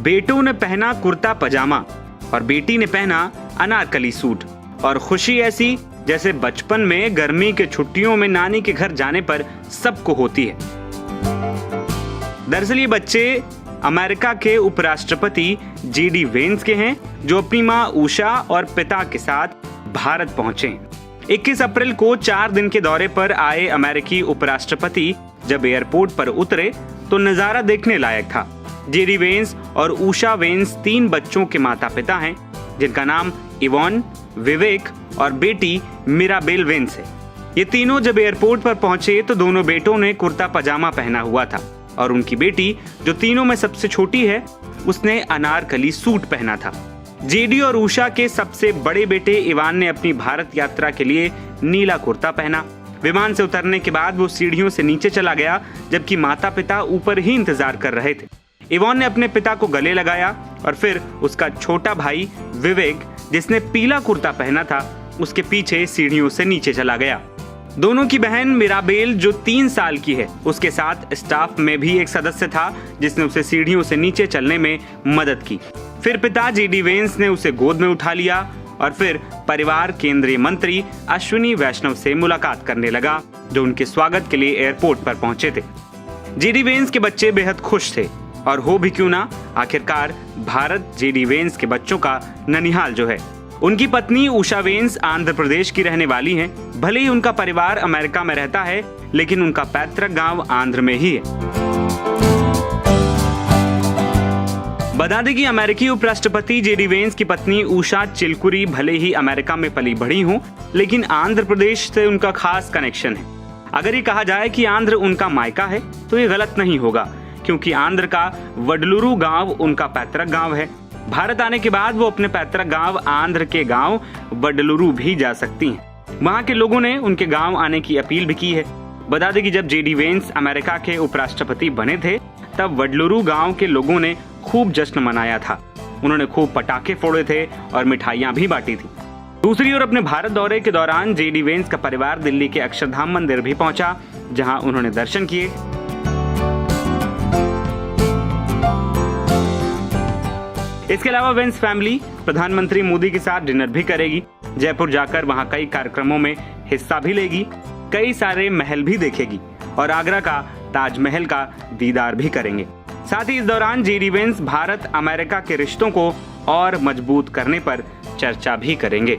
बेटों ने पहना कुर्ता पजामा और बेटी ने पहना अनारकली सूट, और खुशी ऐसी जैसे बचपन में गर्मी के छुट्टियों में नानी के घर जाने पर सबको होती है। दरअसल ये बच्चे अमेरिका के उपराष्ट्रपति जेडी वेंस के हैं, जो अपनी मां उषा और पिता के साथ भारत पहुंचे हैं। 21 अप्रैल को 4 दिन के दौरे पर आए अमेरिकी उपराष्ट्रपति जब एयरपोर्ट पर उतरे तो नजारा देखने लायक था। जेडी वेंस और उषा वेंस 3 बच्चों के माता पिता हैं, जिनका नाम इवॉन, विवेक और बेटी मिराबेल वेंस है। ये तीनों जब एयरपोर्ट पर पहुंचे तो दोनों बेटों ने कुर्ता पजामा पहना हुआ था और उनकी बेटी, जो तीनों में सबसे छोटी है, उसने अनारकली सूट पहना था। जेडी और उषा के सबसे बड़े बेटे इवान ने अपनी भारत यात्रा के लिए नीला कुर्ता पहना। विमान से उतरने के बाद वो सीढ़ियों से नीचे चला गया, जबकि माता पिता ऊपर ही इंतजार कर रहे थे। इवान ने अपने पिता को गले लगाया और फिर उसका छोटा भाई विवेक, जिसने पीला कुर्ता पहना था, उसके पीछे सीढ़ियों से नीचे चला गया। दोनों की बहन मिराबेल, जो 3 साल की है, उसके साथ स्टाफ में भी एक सदस्य था जिसने उसे सीढ़ियों से नीचे चलने में मदद की। फिर पिता जेडी वेंस ने उसे गोद में उठा लिया और फिर परिवार केंद्रीय मंत्री अश्विनी वैष्णव से मुलाकात करने लगा, जो उनके स्वागत के लिए एयरपोर्ट पर पहुंचे थे। जेडी वेंस के बच्चे बेहद खुश थे, और हो भी क्यों ना, आखिरकार भारत जेडी वेंस के बच्चों का ननिहाल जो है। उनकी पत्नी उषा वेंस आंध्र प्रदेश की रहने वाली हैं। भले ही उनका परिवार अमेरिका में रहता है, लेकिन उनका पैतृक गांव आंध्र में ही है। बता दें कि अमेरिकी उपराष्ट्रपति जेडी वेंस की पत्नी उषा चिलकुरी भले ही अमेरिका में पली बढ़ी हों, लेकिन आंध्र प्रदेश से उनका खास कनेक्शन है। अगर ये कहा जाए कि आंध्र उनका मायका है तो ये गलत नहीं होगा, क्योंकि आंध्र का वडलूरू गांव उनका पैतृक गांव है। भारत आने के बाद वो अपने पैतृक गांव आंध्र के गांव वडलूरू भी जा सकती हैं। वहां के लोगों ने उनके गांव आने की अपील भी की है। बता दें कि जब जेडी वेंस अमेरिका के उपराष्ट्रपति बने थे, तब वडलूरू गांव के लोगों ने खूब जश्न मनाया था। उन्होंने खूब पटाखे फोड़े थे और मिठाइयां भी बांटी थी। दूसरी ओर अपने भारत दौरे के दौरान जेडी वेंस का परिवार दिल्ली के अक्षरधाम मंदिर भी पहुंचा, जहां उन्होंने दर्शन किए। इसके अलावा वेंस फैमिली प्रधानमंत्री मोदी के साथ डिनर भी करेगी। जयपुर जाकर वहां कई कार्यक्रमों में हिस्सा भी लेगी, कई सारे महल भी देखेगी और आगरा का ताजमहल का दीदार भी करेंगे। साथ ही इस दौरान जेडी वेंस भारत अमेरिका के रिश्तों को और मजबूत करने पर चर्चा भी करेंगे।